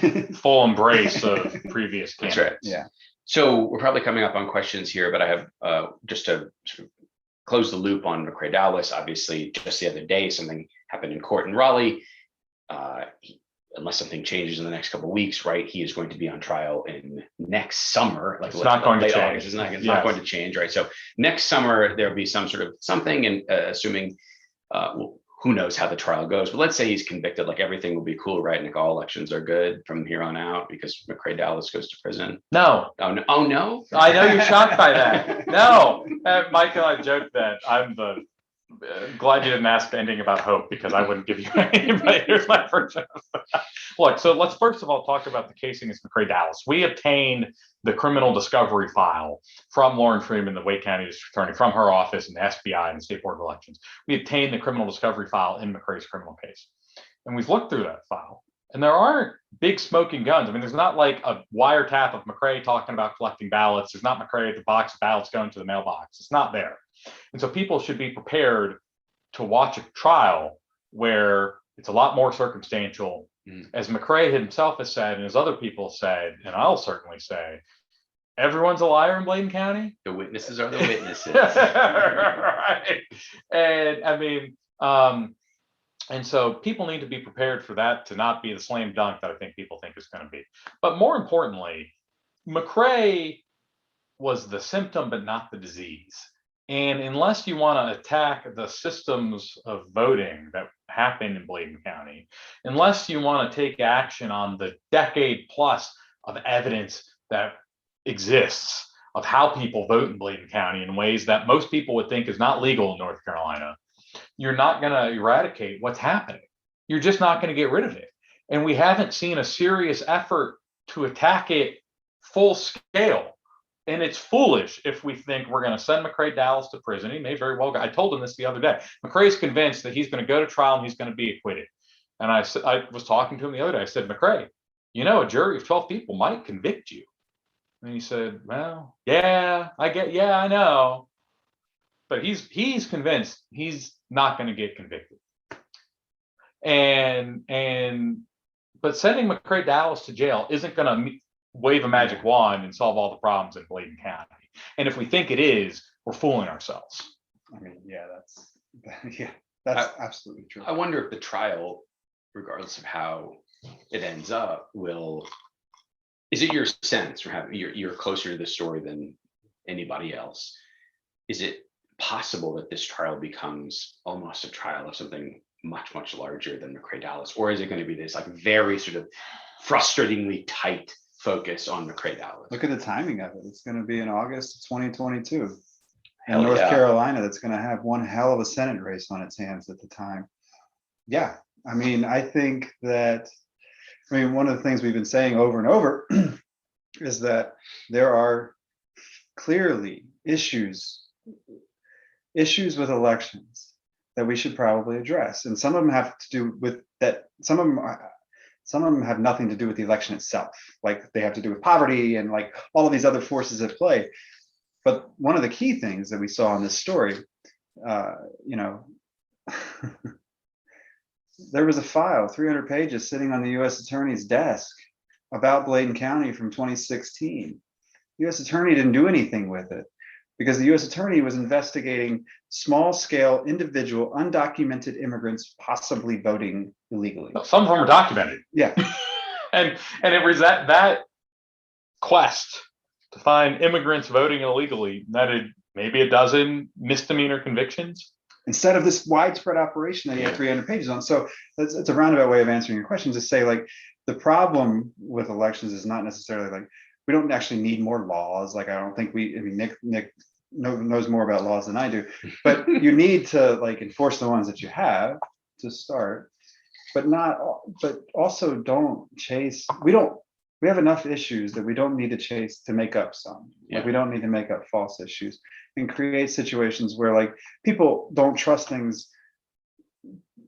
embrace of previous candidates.
That's right.
Yeah.
So we're probably coming up on questions here, but I have just to sort of close the loop on McCrae Dallas. Obviously, just the other day, something happened in court in Raleigh. Unless something changes in the next couple of weeks, right? He is going to be on trial in next summer.
It's not going to change.
It's not going to change, right? So next summer there'll be some sort of something, and assuming, who knows how the trial goes. But let's say he's convicted, like everything will be cool, right? And all elections are good from here on out because McCrae Dallas goes to prison.
No.
Oh no. Oh no.
I know you're shocked by that. No, Michael, I joked that glad you didn't ask anything about hope, because I wouldn't give you any, but here's my version. Look, so let's first of all talk about the casing of McCrae Dallas. We obtained the criminal discovery file from Lauren Freeman, the Wake County District Attorney, from her office and the FBI and the State Board of Elections. We obtained the criminal discovery file in McCrae's criminal case. And we've looked through that file. And there aren't big smoking guns. I mean, there's not like a wiretap of McCrae talking about collecting ballots. There's not McCrae at the box of ballots going to the mailbox. It's not there. And so people should be prepared to watch a trial where it's a lot more circumstantial. As McCrae himself has said, and as other people said, and I'll certainly say, everyone's a liar in Bladen County.
The witnesses are the witnesses.
Right. And I mean, and so people need to be prepared for that to not be the slam dunk that I think people think it's going to be. But more importantly, McCrae was the symptom, but not the disease. And unless you want to attack the systems of voting that happen in Bladen County, unless you want to take action on the decade plus of evidence that exists of how people vote in Bladen County in ways that most people would think is not legal in North Carolina, you're not going to eradicate what's happening. You're just not going to get rid of it. And we haven't seen a serious effort to attack it full scale. And it's foolish if we think we're going to send McCrae Dallas to prison. He may very well go. I told him this the other day. McCrae's convinced that he's going to go to trial and he's going to be acquitted. And I was talking to him the other day. I said, McCrae, you know, a jury of 12 people might convict you. And he said, well, yeah, I know. But he's convinced he's not going to get convicted. But sending McCrae Dallas to jail isn't going to wave a magic wand and solve all the problems in Bladen County. And if we think it is, we're fooling ourselves.
I mean, that's absolutely true.
I wonder if the trial, regardless of how it ends up, is it your sense, from having you're closer to the story than anybody else? Is it possible that this trial becomes almost a trial of something much, much larger than McCrae Dallas? Or is it going to be this like very sort of frustratingly tight focus on McCrae Dallas?
Look at the timing of it. It's going to be in August of 2022.
Hell
In North
yeah.
Carolina, that's going to have one hell of a Senate race on its hands at the time. Yeah, I mean, I think that, one of the things we've been saying over and over is that there are clearly issues with elections that we should probably address. And some of them have to do with that. Some of them have nothing to do with the election itself. Like they have to do with poverty and like all of these other forces at play. But one of the key things that we saw in this story, there was a file, 300 pages, sitting on the U.S. Attorney's desk about Bladen County from 2016. The U.S. Attorney didn't do anything with it because the U.S. Attorney was investigating small-scale, individual, undocumented immigrants possibly voting illegally.
Some of them are documented.
Yeah.
and it was that quest to find immigrants voting illegally netted maybe a dozen misdemeanor convictions.
Instead of this widespread operation that you have 300 pages on. So it's a roundabout way of answering your question to say, like, the problem with elections is not necessarily like, we don't actually need more laws. Like, I don't think Nick knows more about laws than I do, but you need to like enforce the ones that you have to start, but also don't chase. We have enough issues that we don't need to chase to make up some.
Yeah.
Like we don't need to make up false issues and create situations where like people don't trust things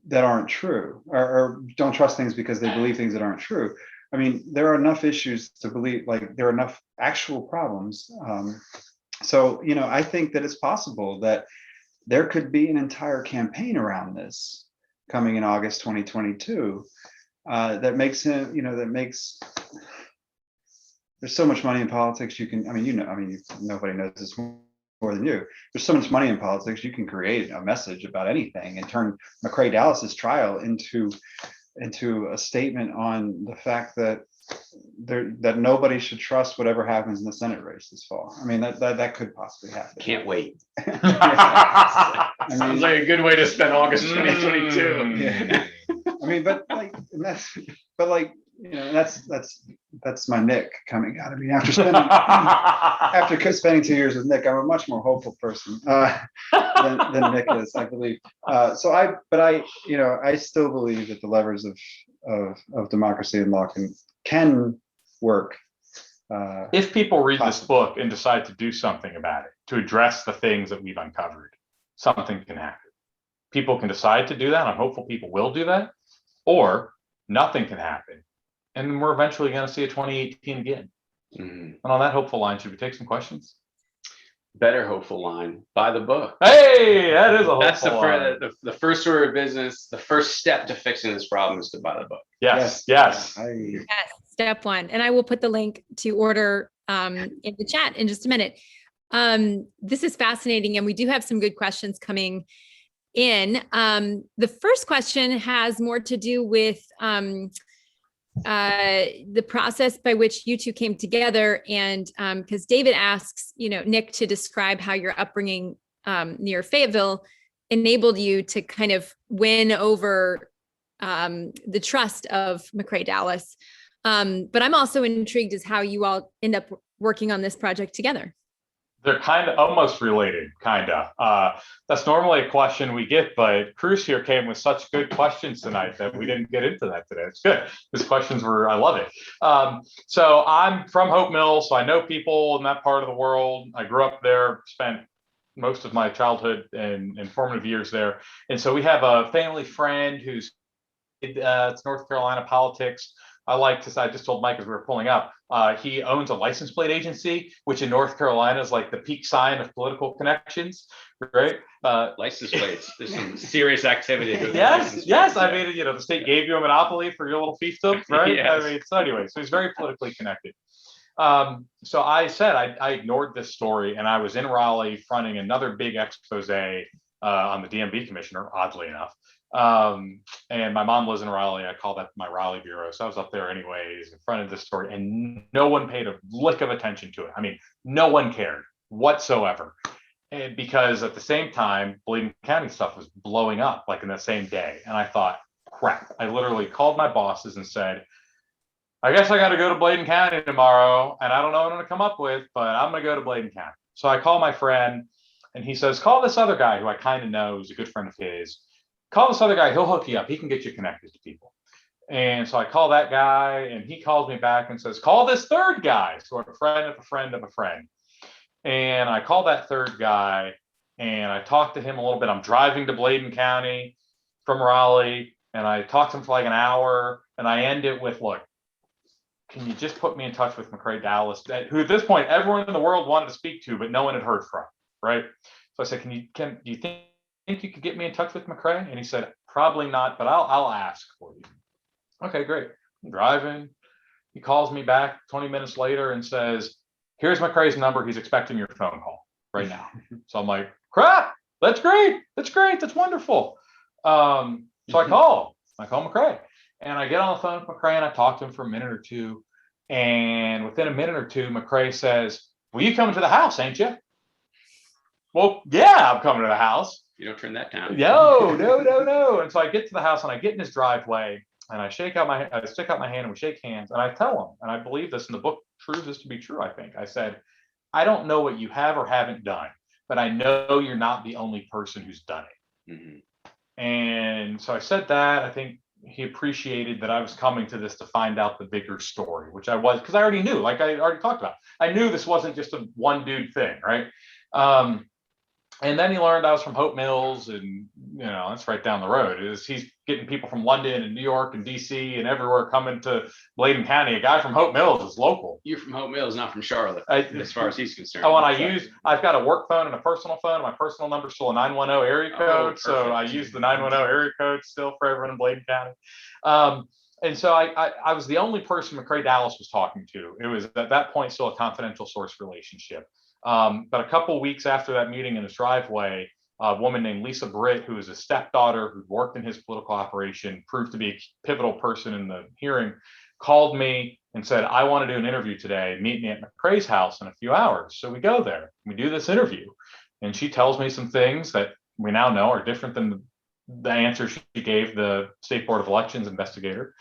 that aren't true, or don't trust things because they believe things that aren't true. I mean, there are enough issues to believe, like there are enough actual problems. So, I think that it's possible that there could be an entire campaign around this coming in August 2022 that makes there's so much money in politics. Nobody knows this more than you. There's so much money in politics. You can create a message about anything and turn McCrae Dallas's trial into a statement on the fact that nobody should trust whatever happens in the Senate race this fall. I mean, that could possibly happen.
Can't wait.
Sounds
like a good way to spend August 2022.
Yeah. I mean, that's that's my Nick coming out of me after spending 2 years with Nick. I'm a much more hopeful person than Nick is, I believe. But I still believe that the levers of democracy and law can work.
If people read this book and decide to do something about it, to address the things that we've uncovered, something can happen. People can decide to do that. I'm hopeful people will do that, or nothing can happen. And we're eventually going to see a 2018 again. And on that hopeful line, should we take some questions?
Better hopeful line, buy the book.
Hey, that is a hopeful
That's
line.
the first order of business. The first step to fixing this problem is to buy the book.
Yes.
Yes, step one. And I will put the link to order in the chat in just a minute. This is fascinating, and we do have some good questions coming in. The first question has more to do with the process by which you two came together, and because David asks, Nick, to describe how your upbringing near Fayetteville enabled you to kind of win over the trust of McCrae Dallas. But I'm also intrigued as how you all end up working on this project together.
They're kind of almost related, kind of. That's normally a question we get, but Kruse here came with such good questions tonight that we didn't get into that today. It's good. His questions I love it. So I'm from Hope Mills, so I know people in that part of the world. I grew up there, spent most of my childhood and formative years there. And so we have a family friend who's it's North Carolina politics. I just told Mike as we were pulling up, he owns a license plate agency, which in North Carolina is like the peak sign of political connections, right?
License plates. There's some serious activity.
Yes. I mean, the state gave you a monopoly for your little fiefdom, right?
Yes.
I mean, so anyway, so he's very politically connected. So I said I ignored this story, and I was in Raleigh fronting another big expose on the DMV commissioner, oddly enough. And my mom lives in Raleigh. I call that my Raleigh bureau. So I was up there anyways in front of this story, and no one paid a lick of attention to it. I mean, no one cared whatsoever. And because at the same time, Bladen County stuff was blowing up like in the same day. And I thought, crap. I literally called my bosses and said, I guess I got to go to Bladen County tomorrow, and I don't know what I'm going to come up with, but I'm going to go to Bladen County. So I call my friend, and he says, call this other guy who I kind of know, who's a good friend of his. Call this other guy, he'll hook you up. He can get you connected to people. And so I call that guy, and he calls me back and says, call this third guy. So a friend of a friend of a friend. And I call that third guy, and I talk to him a little bit. I'm driving to Bladen County from Raleigh, and I talk to him for like an hour, and I end it with, look, can you just put me in touch with McCrae Dallas, who at this point everyone in the world wanted to speak to, but no one had heard from, right? So I said, do you think you could get me in touch with McCrae? And he said, probably not, but I'll ask for you. Okay, great. I'm driving. He calls me back 20 minutes later and says, here's McCrae's number. He's expecting your phone call right now. So I'm like, crap, that's great. That's great. That's wonderful. So I call McCrae, and I get on the phone with McCrae, and I talk to him for a minute or two. And within a minute or two, McCrae says, well, you coming to the house, ain't you? Well, yeah, I'm coming to the house.
You don't turn that down.
No. And so I get to the house, and I get in his driveway, and I stick out my hand, and we shake hands, and I tell him, and I believe this, in the book proves this to be true, I think. I said, I don't know what you have or haven't done, but I know you're not the only person who's done it. Mm-hmm. And so I said that. I think he appreciated that I was coming to this to find out the bigger story, which I was, because I already knew, like I already talked about. I knew this wasn't just a one dude thing, right? And then he learned I was from Hope Mills, and that's right down the road. He's getting people from London and New York and DC and everywhere coming to Bladen County. A guy from Hope Mills is local.
You're from Hope Mills, not from Charlotte, as far as he's concerned.
Oh, and I've got a work phone and a personal phone. My personal number is still a 910 area code, so I use the 910 area code still for everyone in Bladen County. And so I was the only person McCrae Dallas was talking to. It was at that point still a confidential source relationship. But a couple of weeks after that meeting in his driveway, a woman named Lisa Britt, who is a stepdaughter who worked in his political operation, proved to be a pivotal person in the hearing, called me and said, I want to do an interview today. Meet me at McCrae's house in a few hours. So we go there. We do this interview. And she tells me some things that we now know are different than the answer she gave the State Board of Elections investigator.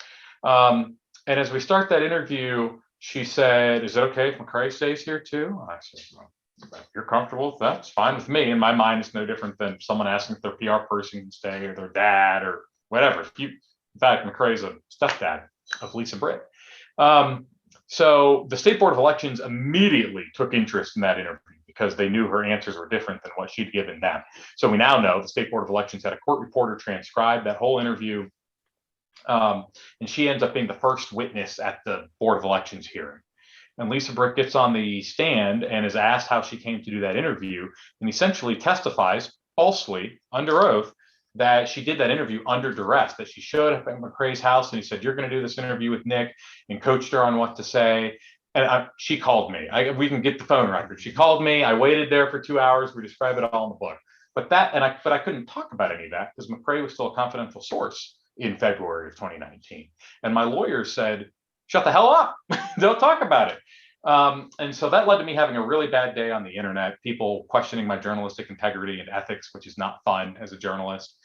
And as we start that interview, she said, "Is it okay if McCrae stays here too?" And I said, "Well, if you're comfortable with that, it's fine with me." In my mind, it's no different than someone asking if their PR person can stay or their dad or whatever. In fact, McCrae's a stepdad of Lisa Britt. So the State Board of Elections immediately took interest in that interview because they knew her answers were different than what she'd given them. So we now know the State Board of Elections had a court reporter transcribe that whole interview. And she ends up being the first witness at the Board of Elections hearing. And Lisa Britt gets on the stand and is asked how she came to do that interview, and essentially testifies falsely under oath that she did that interview under duress, that she showed up at McCrae's house and he said, "You're going to do this interview with Nick," and coached her on what to say. And she called me. We can get the phone record. She called me. I waited there for 2 hours. We describe it all in the book. But I couldn't talk about any of that because McCrae was still a confidential source in February of 2019. And my lawyer said, "Shut the hell up. Don't talk about it." And so that led to me having a really bad day on the internet, people questioning my journalistic integrity and ethics, which is not fun as a journalist.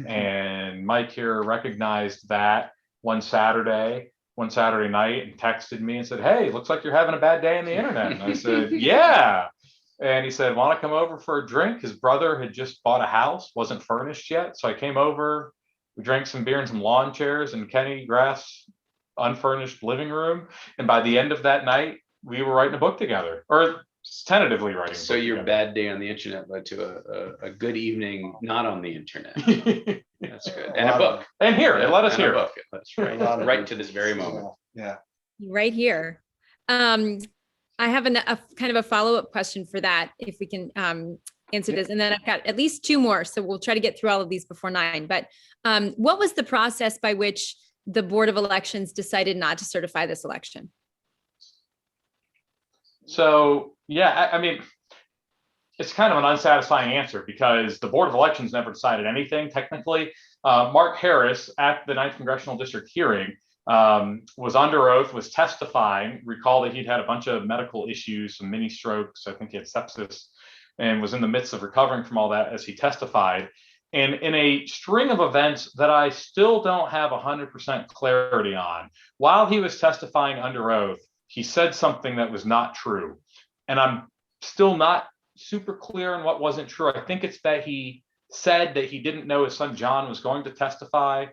And Mike here recognized that one Saturday night and texted me and said, "Hey, looks like you're having a bad day on the internet." And I said, "Yeah." And he said, "Want to come over for a drink?" His brother had just bought a house, wasn't furnished yet. So I came over, we drank some beer and some lawn chairs in Kenny Graff's unfurnished living room. And by the end of that night, we were writing a book together, or tentatively writing.
So your bad day on the internet led to a good evening not on the internet. That's good. And a book.
And here, and let us hear.
That's right. Right to this very moment.
Yeah.
Right here. I have a kind of a follow-up question for that, if we can answer this. And then I've got at least two more, so we'll try to get through all of these before 9. But what was the process by which the Board of Elections decided not to certify this election?
So, yeah, I mean, it's kind of an unsatisfying answer because the Board of Elections never decided anything technically. Mark Harris at the 9th Congressional District hearing was under oath, was testifying. Recall that he'd had a bunch of medical issues, some mini strokes, I think he had sepsis, and was in the midst of recovering from all that as he testified. And in a string of events that I still don't have 100% clarity on, while he was testifying under oath, he said something that was not true. And I'm still not super clear on what wasn't true. I think it's that he said that he didn't know his son John was going to testify.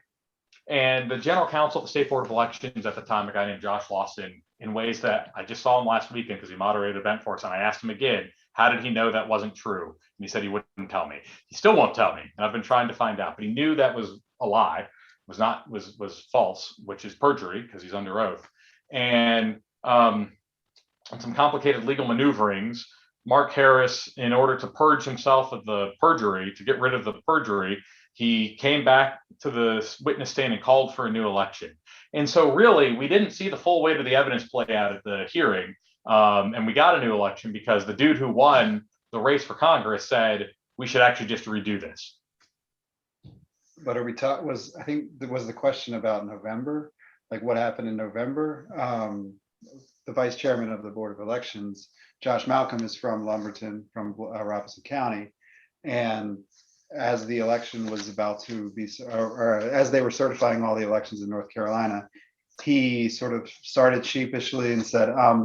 And the general counsel of the State Board of Elections at the time, a guy named Josh Lawson, in ways that I just saw him last weekend because he moderated an event for us. And I asked him again, how did he know that wasn't true? And he said he wouldn't tell me. He still won't tell me. And I've been trying to find out, but he knew that was a lie, was false, which is perjury because he's under oath. And some complicated legal maneuverings, Mark Harris, in order to purge himself of the perjury, to get rid of the perjury, he came back to the witness stand and called for a new election. And so really, we didn't see the full weight of the evidence play out at the hearing. And we got a new election because the dude who won the race for Congress said, we should actually just redo this.
But are we I think there was the question about November, like what happened in November. The vice chairman of the Board of Elections, Josh Malcolm, is from Lumberton, from Robeson County. And as the election was about to be, or as they were certifying all the elections in North Carolina, he sort of started sheepishly and said, I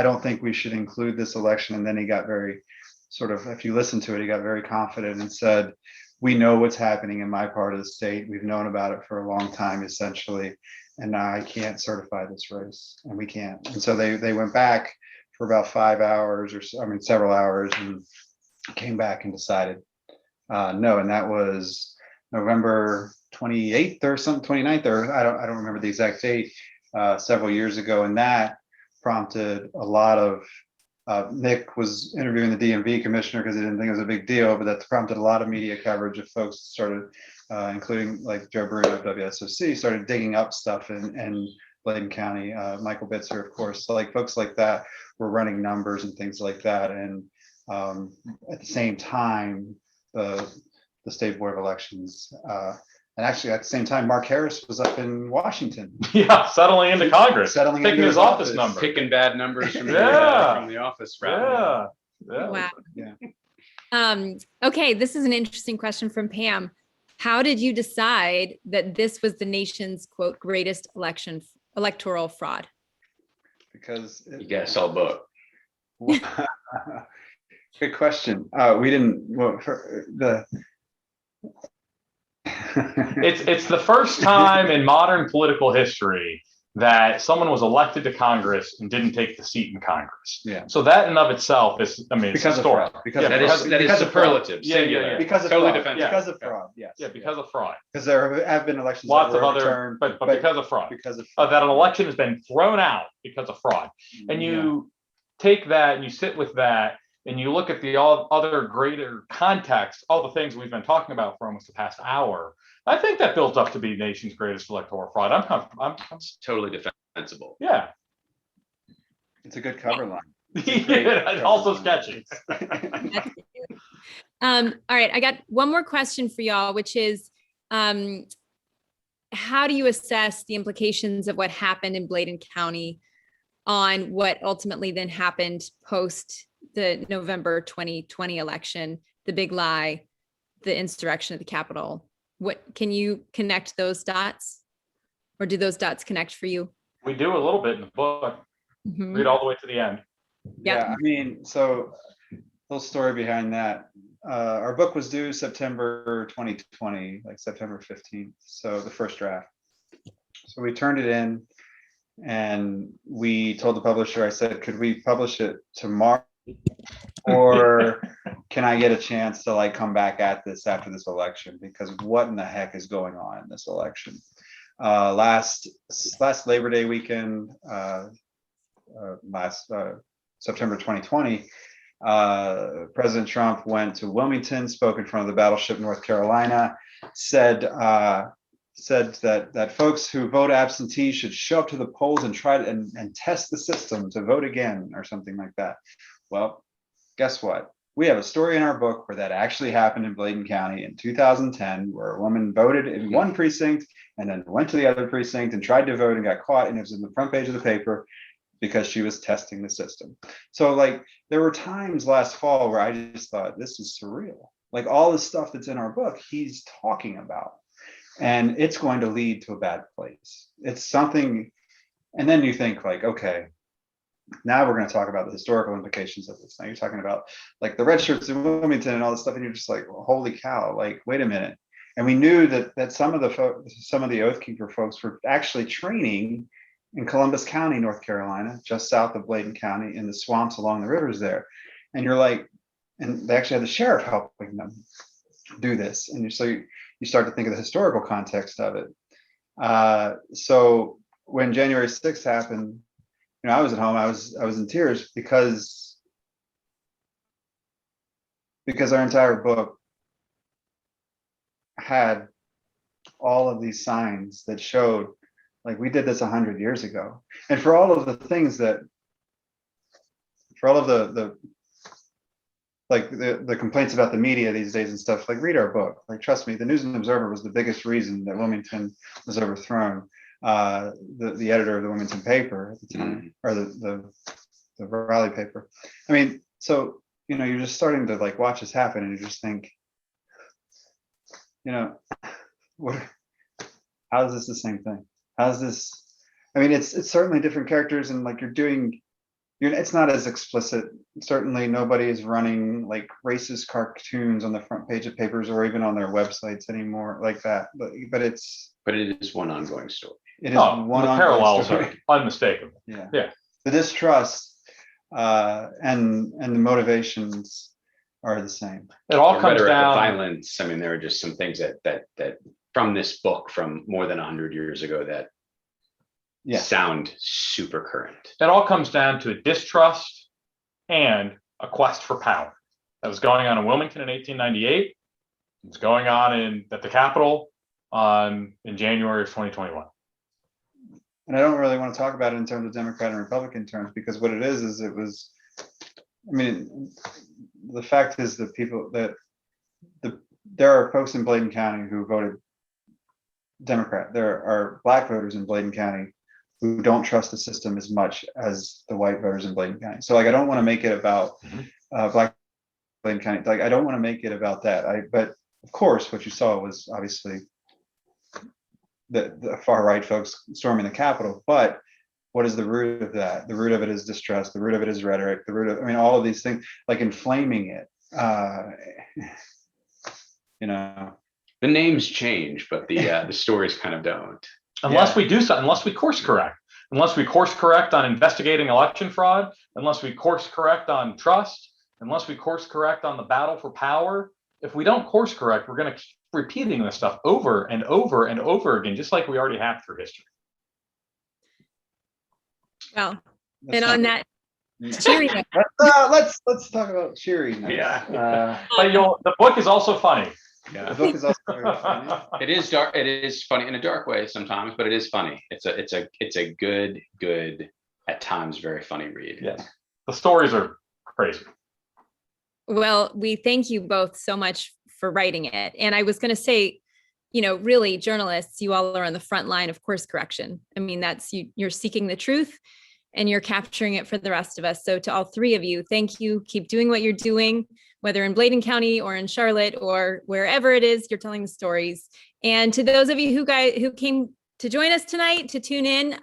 don't think we should include this election. And then he got very sort of, if you listen to it, he got very confident and said, "We know what's happening in my part of the state. We've known about it for a long time, essentially. And now I can't certify this race, and we can't." And so they went back for about 5 hours, or several hours, and came back and decided no. And that was November 28th or something, 29th, or I don't remember the exact date, several years ago. And that prompted a lot of Nick was interviewing the DMV commissioner because he didn't think it was a big deal, but that prompted a lot of media coverage of folks started, including like Joe Bruno of WSOC, started digging up stuff in Bladen County. Michael Bitzer, of course, so like folks like that were running numbers and things like that. And at the same time, the State Board of Elections, and actually at the same time, Mark Harris was up in Washington.
Yeah, settling into Congress, taking his office number,
picking bad numbers from the office.
Yeah.
Wow.
Yeah.
Okay, this is an interesting question from Pam. How did you decide that this was the nation's, quote, greatest election electoral fraud?
Because
You gotta sell a book.
good question. We didn't, well, for the.
It's the first time in modern political history that someone was elected to Congress and didn't take the seat in Congress.
Yeah.
So that in of itself is, I mean, it's
Because of
historic.
fraud. Because
Yeah,
of
That
fraud.
is that is
Because of fraud.
superlative,
Yeah, yeah,
singular.
yeah.
Because of
Totally
fraud.
defensible.
Because of fraud, yes.
Yeah, because of fraud.
Because there have been elections that
Lots of
were
other,
overturned,
but because of fraud.
because of fraud.
That an election has been thrown out because of fraud. And you take that and you sit with that and you look at the all other greater context, all the things we've been talking about for almost the past hour. I think that builds up to be the nation's greatest electoral fraud. I'm comfortable.
It's totally defensible.
Yeah.
It's a good cover line.
Yeah, it's also sketchy.
All right, I got one more question for y'all, which is, how do you assess the implications of what happened in Bladen County on what ultimately then happened post the November 2020 election, the big lie, the insurrection at the Capitol? What can you connect those dots, or do those dots connect for you?
We do a little bit in the book.
Mhm.
Read all the way to the end.
Yeah.
I mean, so little story behind that. Our book was due September 2020, like September 15th. So the first draft. So we turned it in and we told the publisher, I said, could we publish it tomorrow? Or can I get a chance to like come back at this after this election? Because what in the heck is going on in this election? Last Labor Day weekend, last September 2020, President Trump went to Wilmington, spoke in front of the battleship North Carolina, said that folks who vote absentee should show up to the polls and try to and test the system to vote again or something like that. Well, guess what? We have a story in our book where that actually happened in Bladen County in 2010, where a woman voted in one precinct and then went to the other precinct and tried to vote and got caught, and it was in the front page of the paper because she was testing the system. So like there were times last fall where I just thought, this is surreal. Like all the stuff that's in our book, he's talking about, and it's going to lead to a bad place. It's something, and then you think like, okay, now we're going to talk about the historical implications of this. Now you're talking about like the red shirts in Wilmington and all this stuff, and you're just like, well, holy cow, like, wait a minute. And we knew that some of the Oath Keeper folks were actually training in Columbus County, North Carolina, just south of Bladen County, in the swamps along the rivers there. And you're like, and they actually had the sheriff helping them do this. And so you start to think of the historical context of it. So when January 6th happened, you know, I was at home, I was in tears because our entire book had all of these signs that showed like we did this 100 years ago. And for all of the things that, for all of the complaints about the media these days and stuff, like read our book. Like, trust me, the News and Observer was the biggest reason that Wilmington was overthrown. The editor of the Wilmington paper at the time, or the Raleigh paper. I mean, so, you know, you're just starting to like watch this happen and you just think, you know, how is this the same thing? How's this? I mean, it's certainly different characters, and like it's not as explicit. Certainly nobody is running like racist cartoons on the front page of papers or even on their websites anymore like that. But it
is one ongoing story.
It is one
the
ongoing
parallels
story.
are unmistakable.
Yeah. The distrust and the motivations are the same.
It all
The
comes
rhetoric of
down.
violence. I mean, there are just some things that from this book from more than 100 years ago that sound super current.
It all comes down to a distrust and a quest for power that was going on in Wilmington in 1898. It's going on at the Capitol in January of 2021.
And I don't really want to talk about it in terms of Democrat and Republican terms, because what it is it was, I mean, the fact is that there are folks in Bladen County who voted Democrat. There are Black voters in Bladen County who don't trust the system as much as the white voters in Bladen County. So like, I don't want to make it about Black Bladen County. Like, I don't want to make it about that. But of course, what you saw was obviously the far right folks storming the Capitol, but what is the root of that? The root of it is distrust. The root of it is rhetoric. The root of, I mean, all of these things, like inflaming it. You know,
the names change, but the stories kind of don't.
Unless we do something, unless we course correct, on investigating election fraud, unless we course correct on trust, unless we course correct on the battle for power. If we don't course correct, we're going to keep repeating this stuff over and over and over again, just like we already have through history.
Well,
that's
and
not-
on that cheery note,
let's talk about cheery.
Yeah. But the book is also funny.
The book is also very funny.
It is dark. It is funny in a dark way sometimes, but it is funny. It's a good at times very funny read.
Yeah. The stories are crazy.
well, we thank you both so much for writing it. And I was going to say, really, journalists, you all are on the front line of course correction. I mean, that's you're seeking the truth and you're capturing it for the rest of us. So to all three of you, thank you. Keep doing what you're doing, whether in Bladen County or in Charlotte or wherever it is you're telling the stories. And to those of you who came to join us tonight, to tune in,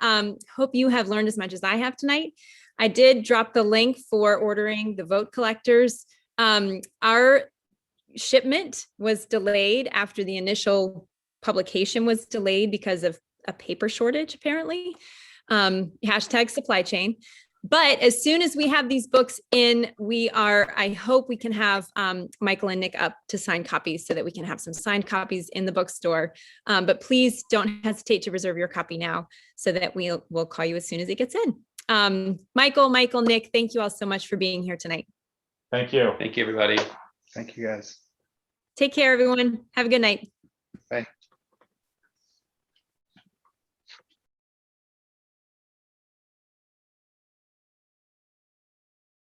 hope you have learned as much as I have tonight. I did drop the link for ordering the vote collectors. Our shipment was delayed after the initial publication was delayed because of a paper shortage, apparently. Hashtag supply chain. But as soon as we have these books in, I hope we can have Michael and Nick up to sign copies so that we can have some signed copies in the bookstore. But please don't hesitate to reserve your copy now so that we'll call you as soon as it gets in. Michael, Nick, thank you all so much for being here tonight.
Thank you.
Thank you, everybody.
Thank you, guys.
Take care, everyone. Have a good night.
Bye.